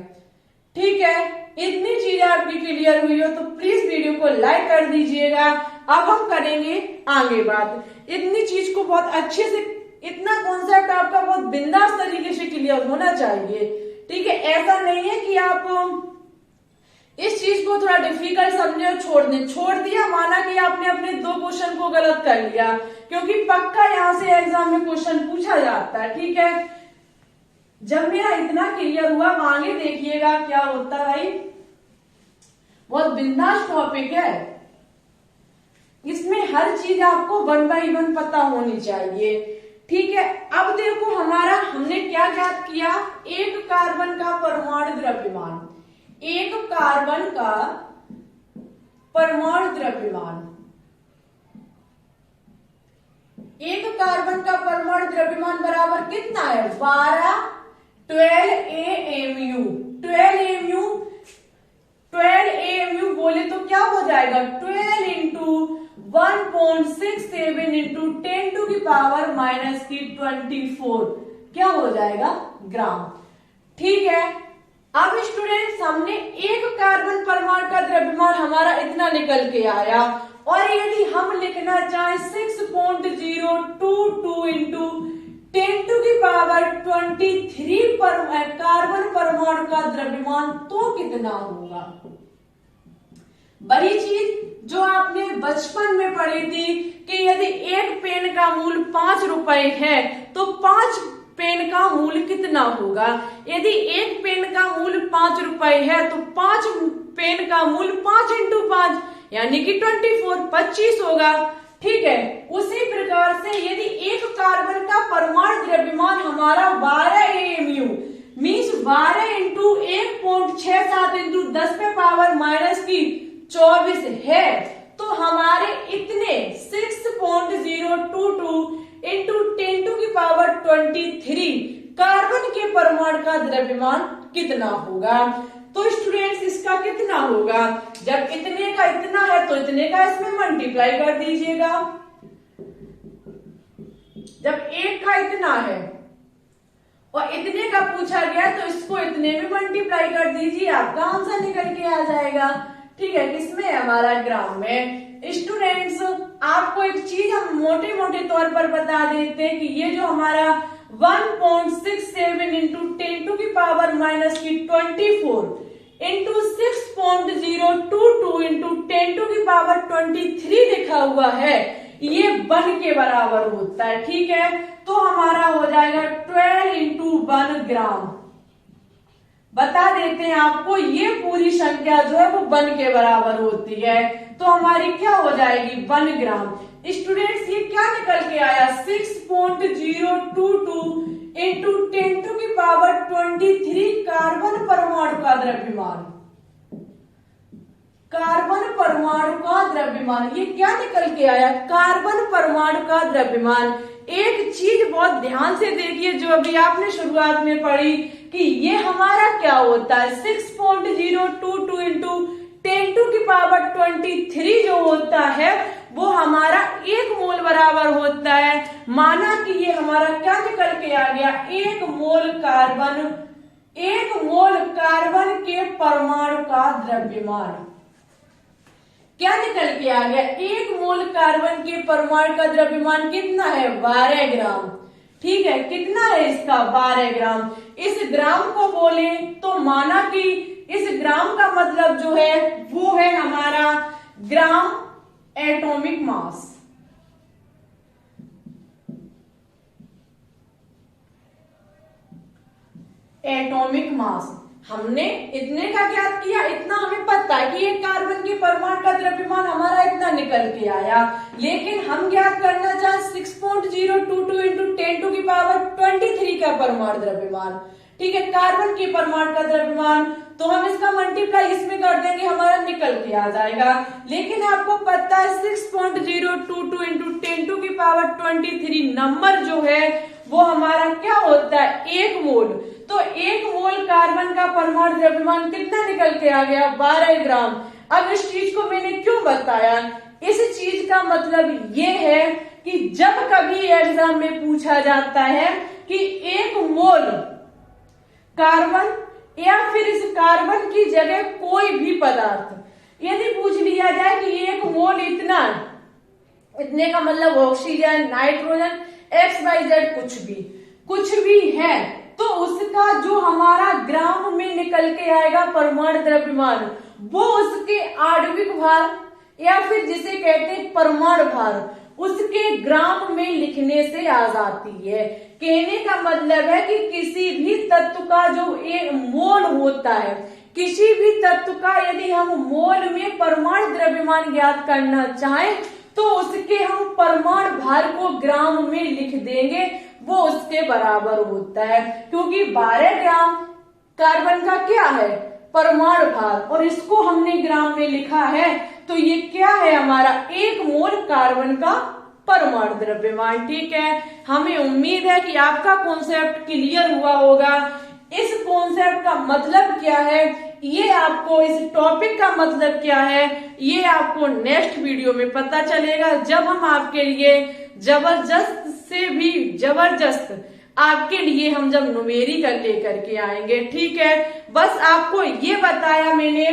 Speaker 1: ठीक है, इतनी चीज आपकी क्लियर हुई हो तो प्लीज वीडियो को लाइक कर दीजिएगा। अब हम करेंगे आगे बात। इतनी चीज को बहुत अच्छे से, इतना कॉन्सेप्ट आपका बहुत बिंदास तरीके से क्लियर होना चाहिए। ठीक है, ऐसा नहीं है कि आप इस चीज को थोड़ा डिफिकल्ट समझे और छोड़ दिया, माना कि आपने अपने 2 क्वेश्चन को गलत कर लिया, क्योंकि पक्का यहाँ से एग्जाम में क्वेश्चन पूछा जाता है। ठीक है, जब मेरा इतना क्लियर हुआ, आगे देखिएगा क्या होता है भाई। बहुत बिंदास टॉपिक है, इसमें हर चीज आपको 1 by 1 पता होनी चाहिए। ठीक है, अब देखो हमारा हमने क्या ज्ञात किया, एक कार्बन का परमाणु द्रव्यमान। एक कार्बन का परमाणु द्रव्यमान, एक कार्बन का परमाणु द्रव्यमान बराबर कितना है, 12 AMU। 12 AMU बोले तो क्या हो जाएगा, 12 इंटू 1.67 इंटू 10⁻⁻24 क्या हो जाएगा, ग्राम। ठीक है, अब स्टूडेंट्स हमने एक कार्बन परमाणु का द्रव्यमान हमारा इतना निकल के आया, और यदि हम लिखना चाहें 6.022 इंटू 10⁻23 कार्बन परमाणु का द्रव्यमान तो कितना होगा। बड़ी चीज जो आपने बचपन में पढ़ी थी कि यदि एक पेन का मूल्य 5 रुपए है तो 5 पेन का मूल्य कितना होगा। यदि एक पेन का मूल्य 5 रुपए है तो 5 पेन का मूल्य 5 इंटू 5 यानी कि 25 होगा। ठीक है, उसी प्रकार से यदि एक कार्बन का परमाणु द्रव्यमान हमारा 12 AMU मीन्स 12 इंटू 1.67 इंटू 10 पे पावर माइनस की 24 है तो हमारे इतने 6.022 इंटू 10 टू की पावर 23 कार्बन के परमाणु का द्रव्यमान कितना होगा। तो स्टूडेंट्स इसका कितना होगा, जब इतने का इतना है तो इतने का इसमें मल्टीप्लाई कर दीजिएगा। जब एक का इतना है और इतने का पूछा गया तो इसको इतने में मल्टीप्लाई कर दीजिए, आपका आंसर निकल के आ जाएगा। ठीक है, किसमें, हमारा ग्राम में। स्टूडेंट्स आपको एक चीज हम मोटे मोटे तौर पर बता देते हैं कि ये जो हमारा 1.67 इंटू 10 टू की पावर माइनस की 24 इंटू 6.022 इंटू 10 टू की पावर 23 लिखा हुआ है, ये 1 के बराबर होता है। ठीक है, तो हमारा हो जाएगा 12 इंटू 1 ग्राम। बता देते हैं आपको, ये पूरी संख्या जो है वो 1 के बराबर होती है, तो हमारी क्या हो जाएगी 1 ग्राम। स्टूडेंट्स ये क्या निकल के आया 6.022 इंटू 10 टू की पावर 23 कार्बन परमाणु का द्रव्यमान। कार्बन परमाणु का द्रव्यमान ये क्या निकल के आया, कार्बन परमाणु का द्रव्यमान। एक चीज बहुत ध्यान से देखिए जो अभी आपने शुरुआत में पढ़ी कि ये हमारा क्या होता है 6.022 इंटू 10 टू की पावर 23 जो होता है वो हमारा 1 मोल बराबर होता है। माना कि ये हमारा क्या निकल के आ गया 1 मोल कार्बन के परमाणु का द्रव्यमान। क्या निकल के आ गया 1 मोल कार्बन के परमाणु का द्रव्यमान कितना है 12 ग्राम। ठीक है, कितना है इसका 12 ग्राम। इस ग्राम को बोले तो माना कि इस ग्राम का मतलब जो है वो है हमारा gram atomic mass. Atomic mass हमने इतने का ज्ञात किया, इतना हमें पता है कि एक कार्बन के परमाणु का द्रव्यमान हमारा इतना निकल के आया, लेकिन हम ज्ञात करना चाहे 6.022 इंटू 10 टू की पावर 23 का परमाणु द्रव्यमान। ठीक है, कार्बन के परमाणु का द्रव्यमान, तो हम इसका मल्टीप्लाई इसमें कर देंगे, हमारा निकल के आ जाएगा। लेकिन आपको पता है 6.022 इंटू 10 टू की पावर 23 नंबर जो है वो हमारा क्या होता है 1 मोल। तो 1 मोल कार्बन का परमाणु द्रव्यमान कितना निकल के आ गया 12 ग्राम। अब इस चीज को मैंने क्यों बताया, इस चीज का मतलब ये है कि जब कभी एग्जाम में पूछा जाता है कि 1 मोल कार्बन या फिर इस कार्बन की जगह कोई भी पदार्थ यदि पूछ लिया जाए कि 1 मोल इतने का मतलब ऑक्सीजन, नाइट्रोजन, XYZ कुछ भी है, तो उसका जो हमारा ग्राम में निकल के आएगा परमाणु द्रव्यमान वो उसके आणविक भार या फिर जिसे कहते हैं परमाणु भार उसके ग्राम में लिखने से आ जाती है। कहने का मतलब है कि किसी भी तत्व का जो एक मोल होता है, किसी भी तत्व का यदि हम मोल में परमाणु द्रव्यमान ज्ञात करना चाहें तो उसके हम परमाणु भार को ग्राम में लिख देंगे, वो उसके बराबर होता है। क्योंकि 12 ग्राम कार्बन का क्या है परमाणु भार और इसको हमने ग्राम में लिखा है, तो ये क्या है हमारा 1 मोल कार्बन का परमाणु द्रव्यमान। ठीक है, हमें उम्मीद है कि आपका कॉन्सेप्ट क्लियर हुआ होगा। इस कॉन्सेप्ट का मतलब क्या है, ये आपको इस टॉपिक का मतलब क्या है, ये आपको नेक्स्ट वीडियो में पता चलेगा जब हम आपके लिए जबरदस्त से भी जबरदस्त आपके लिए हम जब न्यूमेरिकल लेकर के आएंगे। ठीक है, बस आपको ये बताया मैंने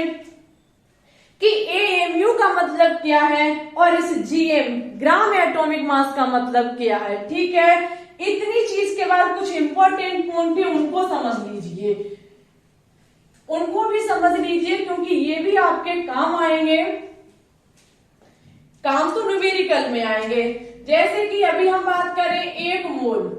Speaker 1: कि AMU का मतलब क्या है और इस GM ग्राम एटॉमिक मास का मतलब क्या है। ठीक है, इतनी चीज के बाद कुछ इंपॉर्टेंट पॉइंट थे उनको समझ लीजिए, उनको भी समझ लीजिए क्योंकि ये भी आपके काम आएंगे। काम तो न्यूमेरिकल में आएंगे। जैसे कि अभी हम बात करें एक मोल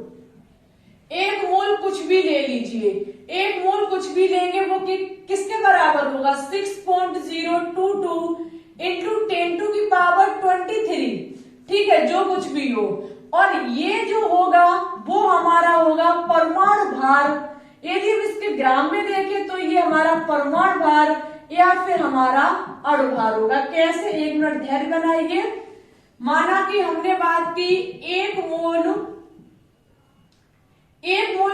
Speaker 1: कुछ भी ले लीजिए, एक मोल कुछ भी लेंगे वो किसके बराबर होगा 6.022 इंटू 10⁻23। ठीक है, जो कुछ भी हो। और ये जो होगा वो हमारा होगा परमाणु भार। यदि हम इसके ग्राम में देखें तो ये हमारा परमाणु भार या फिर हमारा अणु भार होगा। कैसे, 1 मिनट धैर्य बनाइए। माना कि हमने बात की एक मोल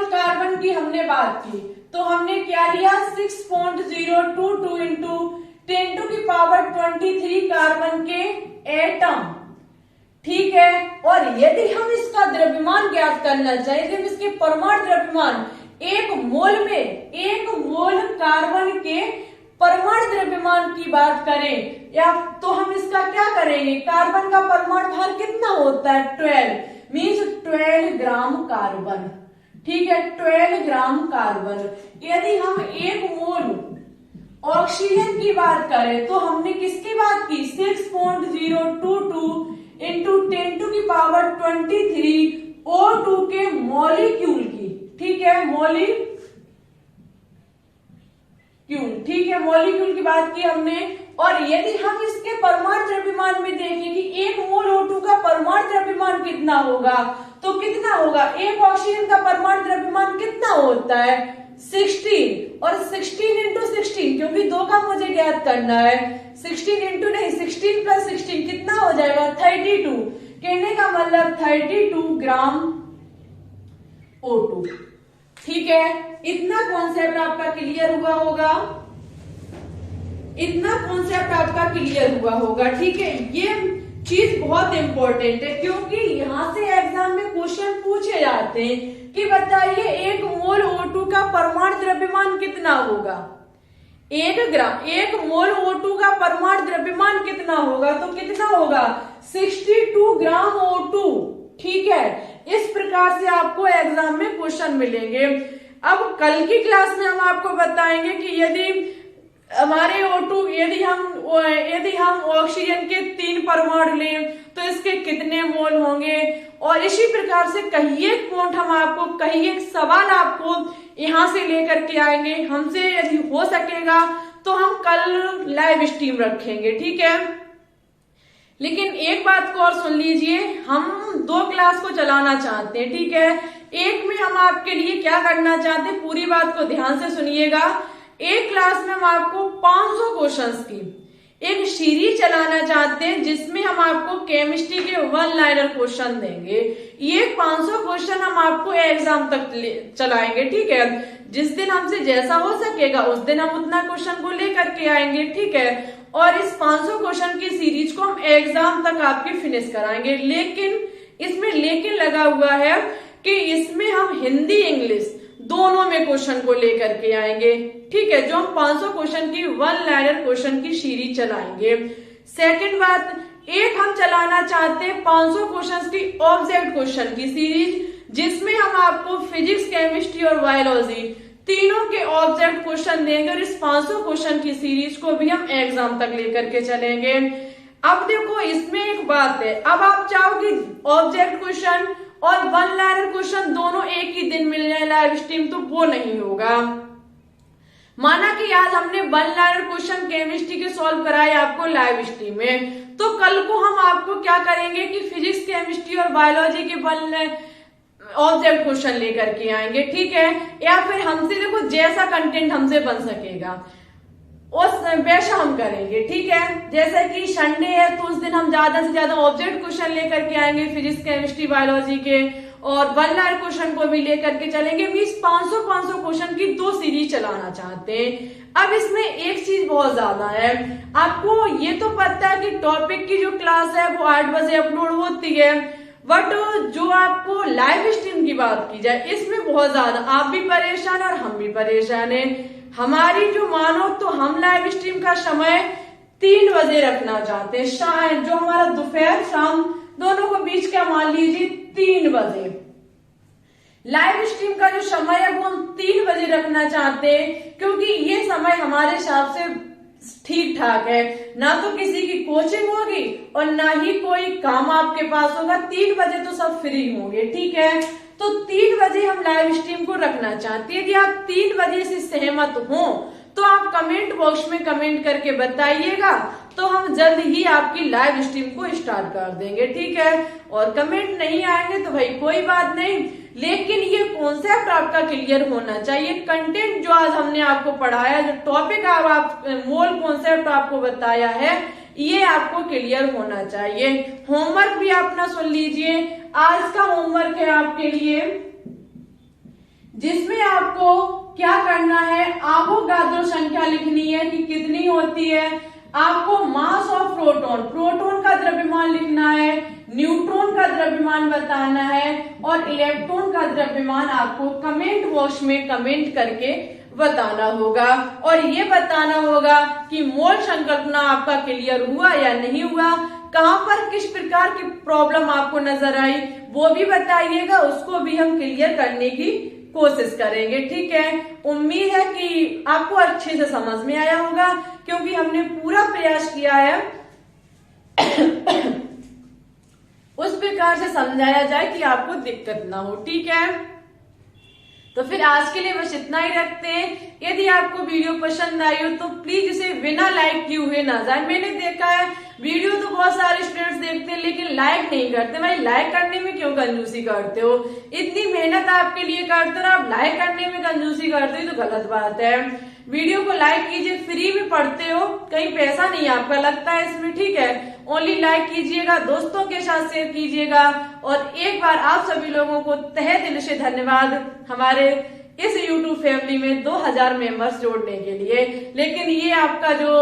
Speaker 1: कार्बन की हमने बात की, तो हमने क्या लिया 6.022 इंटू 10⁻23 कार्बन के एटम। ठीक है, और यदि हम इसका द्रव्यमान ज्ञात करना चाहें, यदि हम इसके परमाणु द्रव्यमान एक मोल कार्बन के परमाणु द्रव्यमान की बात करें या तो हम इसका क्या करेंगे, कार्बन का परमाणु भार कितना होता है 12 मीन्स 12 ग्राम कार्बन। ठीक है, 12 ग्राम कार्बन। यदि हम एक मोल ऑक्सीजन की बात करें तो हमने किसकी बात की 6.022 इंटू 10⁻23 O2 के मॉलिक्यूल की। ठीक है, ठीक है, मॉलिक्यूल की बात की हमने। और यदि हम इसके परमाणु द्रव्यमान में देखें कि एक मोल O2 का परमाणु द्रव्यमान कितना होगा, तो कितना होगा, एक ऑक्सीजन का परमाणु द्रव्यमान कितना होता है 16, और 16 इंटू 16 क्योंकि 2 का मुझे ज्ञात करना है, 16 इंटू नहीं 16 प्लस 16 कितना हो जाएगा 32। कहने का मतलब 32 ग्राम O2। ठीक है, इतना कॉन्सेप्ट आपका क्लियर हुआ होगा, ठीक है। ये चीज बहुत इंपॉर्टेंट है क्योंकि यहाँ से एग्जाम में क्वेश्चन पूछे जाते हैं कि बताइए एक मोल O2 का परमाणु द्रव्यमान कितना होगा, 1 मोल O2 का परमाणु द्रव्यमान कितना होगा, तो कितना होगा 62 ग्राम O2। ठीक है, इस प्रकार से आपको एग्जाम में क्वेश्चन मिलेंगे। अब कल की क्लास में हम आपको बताएंगे कि यदि हमारे O2 यदि हम ऑक्सीजन के 3 परमाणु लें तो इसके कितने मोल होंगे, और इसी प्रकार से कई एक पॉइंट हम आपको, कई एक सवाल आपको यहां से लेकर के आएंगे। हमसे यदि हो सकेगा तो हम कल लाइव स्ट्रीम रखेंगे। ठीक है, लेकिन एक बात को और सुन लीजिए, हम 2 क्लास को चलाना चाहते हैं। ठीक है, एक में हम आपके लिए क्या करना चाहते हैं, पूरी बात को ध्यान से सुनिएगा। एक क्लास में हम आपको 500 क्वेश्चंस की एक सीरीज चलाना चाहते हैं जिसमें हम आपको केमिस्ट्री के 1 लाइनर क्वेश्चन देंगे। ये 500 क्वेश्चन हम आपको एग्जाम तक चलाएंगे। ठीक है, जिस दिन हमसे जैसा हो सकेगा उस दिन हम उतना क्वेश्चन को लेकर के आएंगे। ठीक है, और इस 500 क्वेश्चन की सीरीज को हम एग्जाम तक आपकी फिनिश कराएंगे। लेकिन इसमें लगा हुआ है कि इसमें हम हिंदी इंग्लिश दोनों में क्वेश्चन को लेकर के आएंगे। ठीक है, जो हम 500 क्वेश्चन की 1 लाइनर क्वेश्चन की सीरीज चलाएंगे। सेकंड बात, एक हम चलाना चाहते हैं 500 क्वेश्चन की ऑब्जेक्ट क्वेश्चन की सीरीज जिसमें हम आपको फिजिक्स, केमिस्ट्री और बायोलॉजी तीनों के ऑब्जेक्ट क्वेश्चन देंगे, और इस 500 क्वेश्चन की सीरीज को भी हम एग्जाम तक लेकर के चलेंगे। अब देखो, इसमें एक बात है, अब आप चाहो कि ऑब्जेक्ट क्वेश्चन और 1 लाइनर क्वेश्चन दोनों एक ही दिन मिल जाए लाइव स्ट्रीम, तो वो नहीं होगा। माना कि आज हमने 1 लाइनर क्वेश्चन केमिस्ट्री के सॉल्व कराए आपको लाइव स्ट्रीम में, तो कल को हम आपको क्या करेंगे कि फिजिक्स, केमिस्ट्री और बायोलॉजी के 1 ऑब्जेक्ट क्वेश्चन लेकर के आएंगे। ठीक है, या फिर हमसे देखो जैसा कंटेंट हमसे बन सकेगा उस वैसा हम करेंगे। ठीक है, जैसे कि संडे है तो उस दिन हम ज्यादा से ज्यादा ऑब्जेक्ट क्वेश्चन लेकर के आएंगे फिजिक्स, केमिस्ट्री, बायोलॉजी के, और 1 लाइनर क्वेश्चन को भी लेकर के चलेंगे। 500 क्वेश्चन की 2 सीरीज चलाना चाहते हैं। अब इसमें एक चीज बहुत ज्यादा है, आपको ये तो पता है कि टॉपिक की जो क्लास है वो 8 बजे अपलोड होती है, बट जो आपको लाइव स्ट्रीम की बात की जाए इसमें बहुत ज्यादा आप भी परेशान और हम भी परेशान हैं। हमारी जो मानो तो हम लाइव स्ट्रीम का समय 3 बजे रखना चाहते हैं, जो हमारा दोपहर शाम दोनों को बीच का मान लीजिए 3 बजे लाइव स्ट्रीम का जो समय है वो हम 3 बजे रखना चाहते हैं, क्योंकि ये समय हमारे हिसाब से ठीक ठाक है, ना तो किसी की कोचिंग होगी और ना ही कोई काम आपके पास होगा। 3 बजे तो सब फ्री होंगे, ठीक है। तो 3 बजे हम लाइव स्ट्रीम को रखना चाहते हैं। यदि आप 3 बजे से सहमत हो तो आप कमेंट बॉक्स में कमेंट करके बताइएगा, तो हम जल्द ही आपकी लाइव स्ट्रीम को स्टार्ट कर देंगे, ठीक है। और कमेंट नहीं आएंगे तो भाई कोई बात नहीं, लेकिन ये कॉन्सेप्ट आपका क्लियर होना चाहिए। कंटेंट जो आज हमने आपको पढ़ाया, जो टॉपिक आप मूल कॉन्सेप्ट आपको बताया है, ये आपको क्लियर होना चाहिए। होमवर्क भी अपना सुन लीजिए। आज का होमवर्क है आपके लिए, जिसमें आपको क्या करना है, एवोगाड्रो संख्या लिखनी है कि कितनी होती है। आपको मास ऑफ प्रोटॉन, प्रोटॉन का द्रव्यमान लिखना है, न्यूट्रॉन का द्रव्यमान बताना है और इलेक्ट्रॉन का द्रव्यमान आपको कमेंट बॉक्स में कमेंट करके बताना होगा। और ये बताना होगा कि मोल संकल्पना आपका क्लियर हुआ या नहीं हुआ, कहां पर किस प्रकार की प्रॉब्लम आपको नजर आई वो भी बताइएगा, उसको भी हम क्लियर करने की कोशिश करेंगे, ठीक है। उम्मीद है कि आपको अच्छे से समझ में आया होगा, क्योंकि हमने पूरा प्रयास किया है उस प्रकार से समझाया जाए कि आपको दिक्कत ना हो, ठीक है। तो फिर आज के लिए बस इतना ही रखते हैं। यदि आपको वीडियो पसंद आई हो तो प्लीज इसे बिना लाइक किए हुए ना जाए। मैंने देखा है वीडियो तो बहुत सारे स्टूडेंट्स देखते हैं लेकिन लाइक नहीं करते। भाई लाइक करने में क्यों कंजूसी करते हो? इतनी मेहनत आपके लिए करते हो, आप लाइक करने में कंजूसी करते हो तो गलत बात है। वीडियो को लाइक कीजिए, फ्री में पढ़ते हो, कहीं पैसा नहीं आपका लगता है इसमें, ठीक है। ओनली लाइक कीजिएगा, दोस्तों के साथ शेयर कीजिएगा। और एक बार आप सभी लोगों को तहे दिल से धन्यवाद हमारे इस YouTube फैमिली में 2000 मेंबर्स जोड़ने के लिए। लेकिन ये आपका जो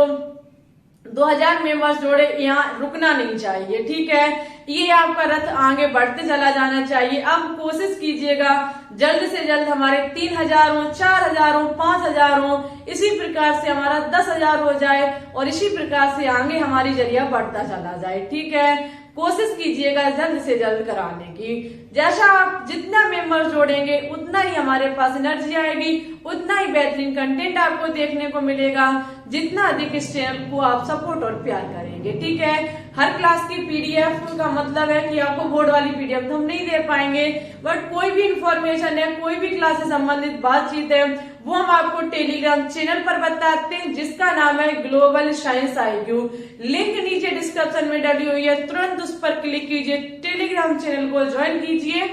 Speaker 1: 2000 मेंबर्स जोड़े, यहाँ रुकना नहीं चाहिए, ठीक है। ये आपका रथ आगे बढ़ते चला जाना चाहिए। अब कोशिश कीजिएगा जल्द से जल्द हमारे 3000 हो, 4000 हो, 5000 हो, इसी प्रकार से हमारा 10,000 हो जाए और इसी प्रकार से आगे हमारी जरिया बढ़ता चला जाए, ठीक है। कोशिश कीजिएगा जल्द से जल्द कराने की। जैसा आप जितना मेंबर जोड़ेंगे उतना ही हमारे पास एनर्जी आएगी, उतना ही बेहतरीन कंटेंट आपको देखने को मिलेगा, जितना अधिक इस चैनल को आप सपोर्ट और प्यार करेंगे, ठीक है। हर क्लास की पीडीएफ का मतलब है कि आपको बोर्ड वाली पीडीएफ तो हम नहीं दे पाएंगे, बट कोई भी इंफॉर्मेशन है, कोई भी क्लास से संबंधित बातचीत है, वो हम आपको टेलीग्राम चैनल पर बताते हैं, जिसका नाम है ग्लोबल साइंस IQ। लिंक नीचे डिस्क्रिप्शन में डली हुई है, तुरंत उस पर क्लिक कीजिए, टेलीग्राम चैनल को ज्वाइन कीजिए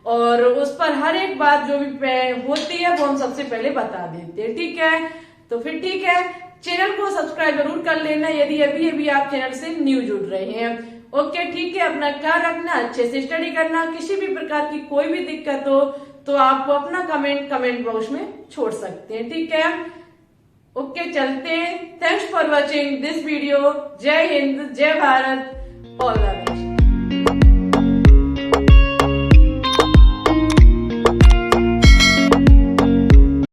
Speaker 1: और उस पर हर एक बात जो भी होती है वो हम सबसे पहले बता देते हैं, ठीक है। तो फिर ठीक है, चैनल को सब्सक्राइब जरूर कर लेना यदि अभी आप चैनल से न्यू जुड़ रहे हैं। ओके, ठीक है, अपना ख्याल रखना, अच्छे से स्टडी करना। किसी भी प्रकार की कोई भी दिक्कत हो तो आप अपना कमेंट बॉक्स में छोड़ सकते हैं, ठीक है। ओके, चलते हैं। Thanks for watching this video. जय हिंद, जय भारत, ऑल